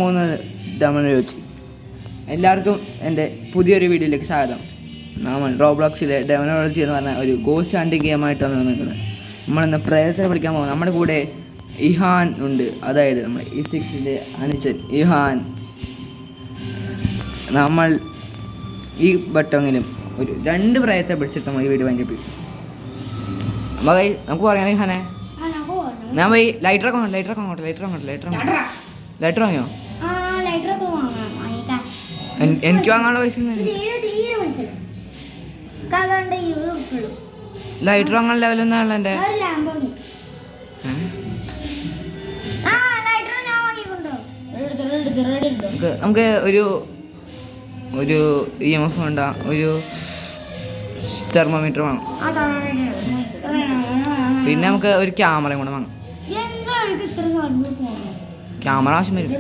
പോകുന്നത് ഡെമോണോളജി. എല്ലാവർക്കും എൻ്റെ പുതിയൊരു വീഡിയോയിലേക്ക് സ്വാഗതം. നമ്മൾ റോബ്ലോക്സിലെ ഡെമോണോളജി എന്ന് പറഞ്ഞ ഒരു ഗോസ്റ്റ് ഹണ്ടിങ് ഗെയിമായിട്ടാണ് നിൽക്കുന്നത്. നമ്മളിന്ന് പ്രേതത്തെ പഠിക്കാൻ പോകും. നമ്മുടെ കൂടെ ഇഹാൻ ഉണ്ട്, അതായത് നമ്മൾ E6ൻ്റെ അനുജൻ ഇഹാൻ. നമ്മൾ ഈ വട്ടമെങ്കിലും ഒരു 2 പ്രേതത്തെ പിടിച്ചിട്ട് നമ്മൾ ഈ വീഡിയോ വാങ്ങിപ്പിക്കും. നമുക്ക് പറയാൻ ഇഹാനെ, ഞാൻ പോയി ലൈറ്റർ വാങ്ങിയോ? എനിക്ക് വാങ്ങാനുള്ള പൈസ ലൈറ്റർ വാങ്ങാൻ ലെവലൊന്നും ആണല്ലോ എൻ്റെ. നമുക്ക് ഒരു EMF വേണ്ട, ഒരു തെർമോമീറ്റർ വാങ്ങാം. പിന്നെ നമുക്ക് ഒരു ക്യാമറയും കൂടെ വാങ്ങാം. ക്യാമറ ആവശ്യം വരും,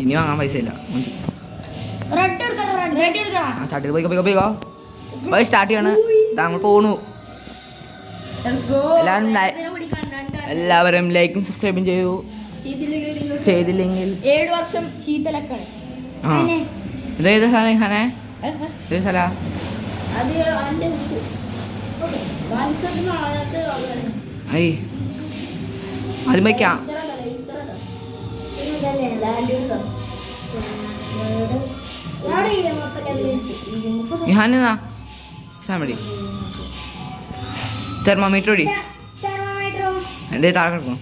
ഇനി വാങ്ങാൻ പൈസ ഇല്ല. സ്റ്റാർട്ട് പോയിക്കോ സ്റ്റാർട്ട് ചെയ്യാണ്. താങ്കൾ പോണു. എല്ലാവരും ലൈക്കും സബ്സ്ക്രൈബും ചെയ്യൂ. ചെയ്തില്ലെങ്കിൽ 7 വർഷം ചീത്തലക്കാണ്. ഇതേത് സ്ഥലം ഇഹാനെ? ഏത് സ്ഥല? അത് വയ്ക്കാം. ഇഹാനാ സാമടി തെർമോമീറ്റർ ഓടി എൻ്റെ താഴെ കിടക്കും.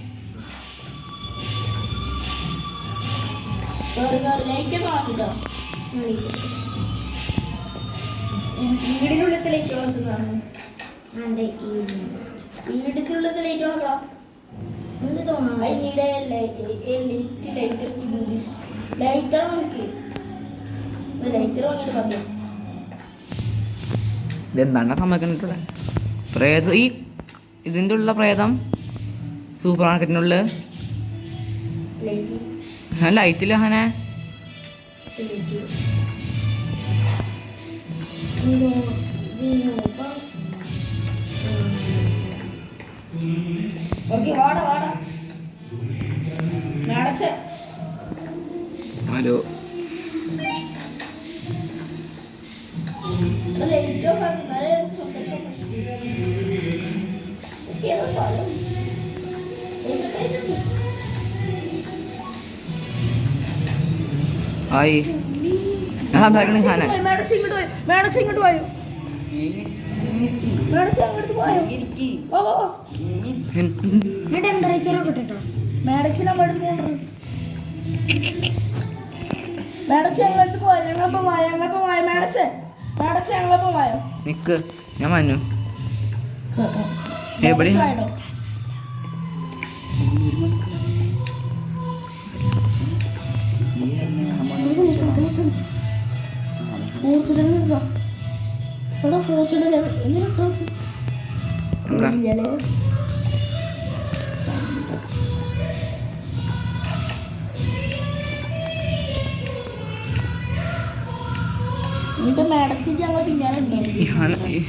വീടിനുള്ളത്തെ ലൈറ്റ് ഇതെന്താണ് സംഭവിക്കുന്നിട്ടുള്ള പ്രേതം? ഈ ഇതിൻ്റെ ഉള്ള പ്രേതം സൂപ്പർ മാർക്കറ്റിനുള്ള ലൈറ്റില്ല ഹനെ. ഹലോ, ആയി ഞാൻ സംസാരിക്കണ സാധനം. നിക്ക്, ഞാൻ മഞ്ഞു എവിടെ?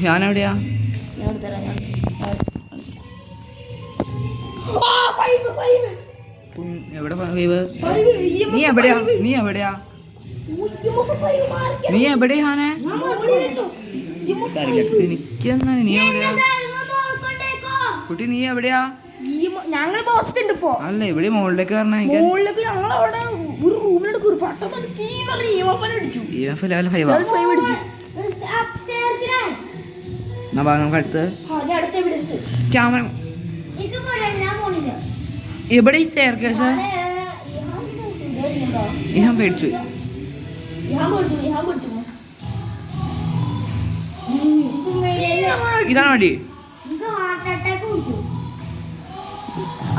ഞാനെവിടെയാ? എവിടെ? നീ എവിടെയാ? ഹാനെ? എനിക്കെന്നാ നീ എവിടെയാ കുട്ടി? നീ എവിടെയാ? ഞങ്ങൾ പുറത്തുണ്ട് ഇപ്പോ. അല്ല, ഇവിടെ മുകളിലേക്ക് പറഞ്ഞാൽ നമുക്ക് അടുത്ത് ക്യാമറ എവിടെ? ഈ സ്റ്റെയർ കേസ് ഞാൻ പേടിച്ചു. ഇതാണ് വണ്ടി.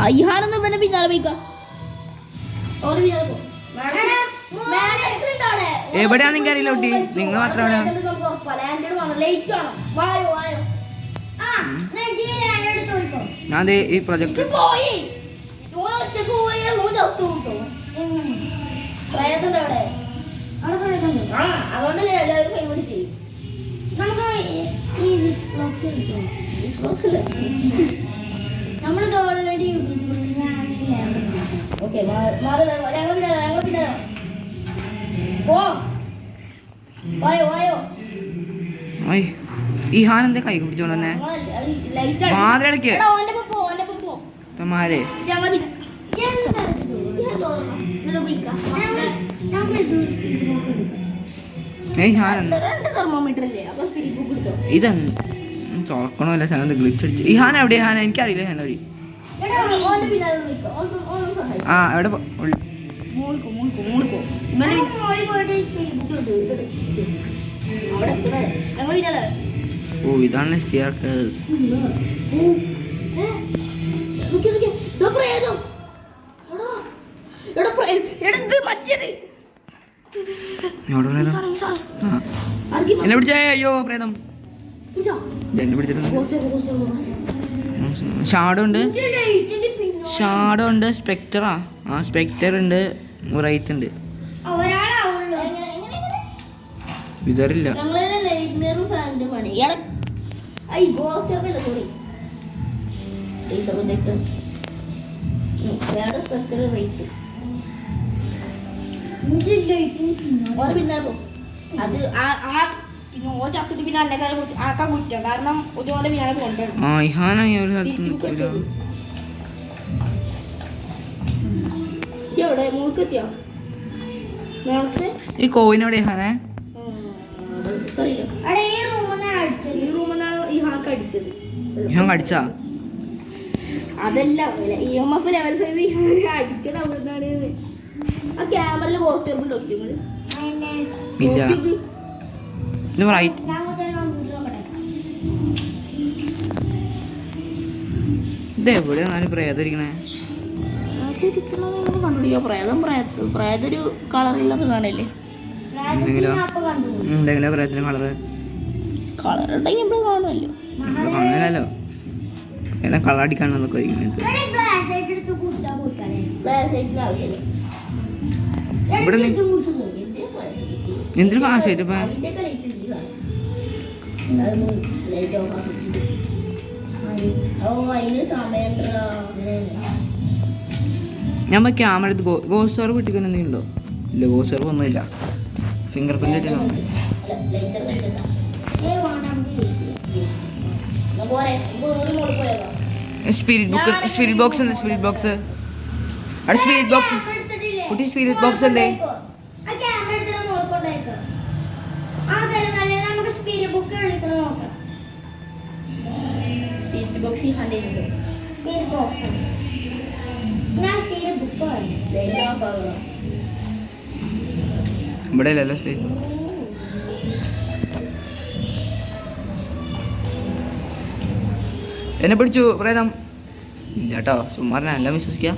അയ്യാനൊന്നും പിന്നെ പിന്നാലെ പോയിക്കാം. എവിടെയാന്ന് എനിക്ക് അറിയില്ല കുട്ടി, നിങ്ങൾ മാത്രം എവിടെയാ? ഞാൻ ഈ പ്രൊജക്ട് നമ്മൾ ഓൾറെഡി ഓക്കെ ഞങ്ങൾ പിന്നെ ഈ ഹാൻ എന്താ കൈ പിടിച്ചോണ്ട് തന്നെ വാതിലടയ്ക്ക് മാരെ ഏയ് ഹാൻ ഇതെന്ത് തുറക്കണമല്ല സാധനം ഗ്ലിച്ചടിച്ച് ഈ ഹാൻ എവിടെയാ ഹാൻ എനിക്കറിയില്ല ഹാൻ വഴി ആ എവിടെ ഓ ഇതാണ് സ്റ്റെയർകേസ് എന്നെ പിടിച്ചേ അയ്യോ പ്രേതം എന്നെ പിടിച്ചിട്ടുണ്ട് ഷാഡോ ഉണ്ട് സ്പെക്ടറാ ആ സ്പെക്ടർ ഉണ്ട് റൈറ്റ് ഉണ്ട് വിതറില്ല ആ ഇഹാനായി ഒരു സ്ഥലത്ത് ഈ കോവിനോടെ ഇഹാനെ ഇഹാൻ കടിച്ചാ അതല്ല EMF ലെവൽ 5 അടിച്ചത് അവിടുന്നാണ് ആ ക്യാമറയിൽ പോസ്റ്റർ നോക്കി ഇല്ല ഇത് റൈറ്റ് ഇത് എവിടെയാണ് പ്രേതം ഇരിക്കണേ പ്രേതൊരു കളറില്ലാത്ത കാണല്ലേ എന്തെങ്കിലും പ്രേതത്തിന് കളറ് കളർ ഉണ്ടെങ്കിൽ നമ്മള് കാണുമല്ലോ കാണാനല്ലോ എന്നാ കളർ അടിക്കാണെന്നൊക്കെ ഇവിടെ എന്തൊരു ക്ലാസ് ആയിട്ട് ഇപ്പൊ ഞാൻ ക്യാമറ എടുത്ത് ഗോസ്റ്റ് ഓർ കിട്ടിക്കാൻ എന്തെങ്കിലും ഉണ്ടോ ഇല്ല ഗോസ്റ്റ് ഓർ ഒന്നുമില്ല ഫിംഗർ പ്രിന്റ് ഇട്ടില്ല സ്പിരിറ്റ് ബോക്സ് ഉണ്ട് സ്പിരിറ്റ് ബോക്സ് അവിടെ സ്പിരിറ്റ് ബോക്സ് കുട്ടി സ്പിരിറ്റ് ബോക്സ് അല്ലേ ഇവിടെ അല്ലല്ലോ സ്പിരിറ്റ് എന്നെ പിടിച്ചു പ്രേതം ഇല്ല കേട്ടോ സുമാറിനെ എല്ലാം വിശ്വസിക്കാം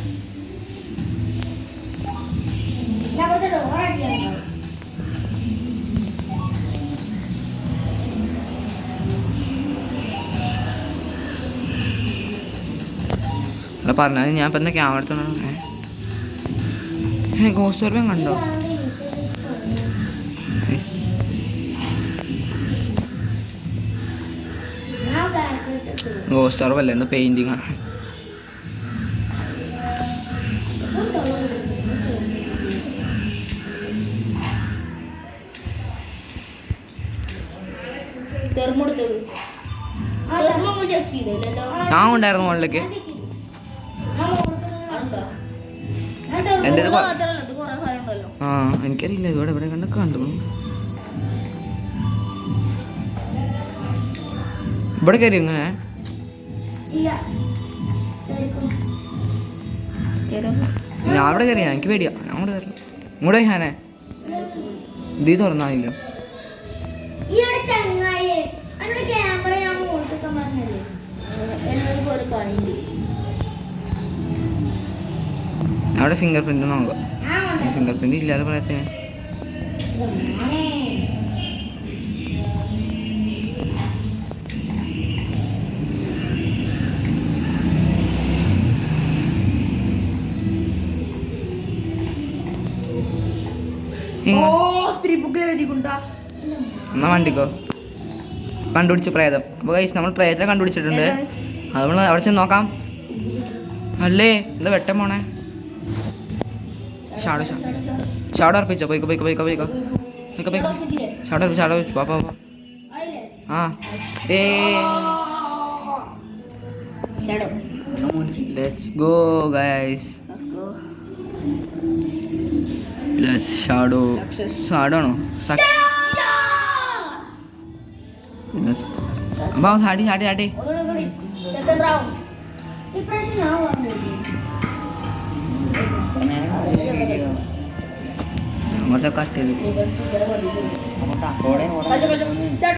പറഞ്ഞത് ഞാൻ ഇപ്പം എന്താ ക്യാമറ എടുത്തോണ ഗോസ്റ്റ് ഓർമ്മ കണ്ടോ ഗോസ്റ്റ് ഓർമ്മല്ല എന്താ പെയിന്റിങ് ആണ് ഞാൻ ഉണ്ടായിരുന്നു മുകളിലേക്ക് ആ എനിക്കറിയില്ല ഇവിടെ ഇവിടെ കണ്ടൊക്കെ കണ്ടു ഇവിടെ കയറി ഇങ്ങനെ ഞാൻ അവിടെ കയറിയാ എനിക്ക് പേടിയാ ഞാൻ അവിടെ കയറി ഇങ്ങോട്ട് ഞാനേ ഇതീ തുറന്നായില്ല അവിടെ ഫിംഗർ പ്രിന്റ് നോക്കാം ഫിംഗർ പ്രിന്റ് ഇല്ലാതെ പറയത്തേ എന്നാ വണ്ടിക്കോ കണ്ടുപിടിച്ച പ്രേതം അപ്പോൾ ഗൈസ് നമ്മൾ പ്രേതത്തെ കണ്ടുപിടിച്ചിട്ടുണ്ട് അത് നമ്മൾ അവിടെ ചെന്ന് നോക്കാം അല്ലേ എന്താ വെട്ടം പോണേ ഷാഡോ അർപ്പിച്ചോ പോയിക്കോ ഷാഡോ അർപ്പിച്ചു പാപ്പാ ആ ഏ shadow let's go guys let's shadow Success. Shadow ആണോ അമ്മാ ചാടി ചാടി ചാടി സെക്കൻഡ് റൗണ്ട് ഇപ്രാവശ്യം ഞാൻ പറഞ്ഞു കുറച്ചൊക്കെ കട്ട് ചെയ്തു Start.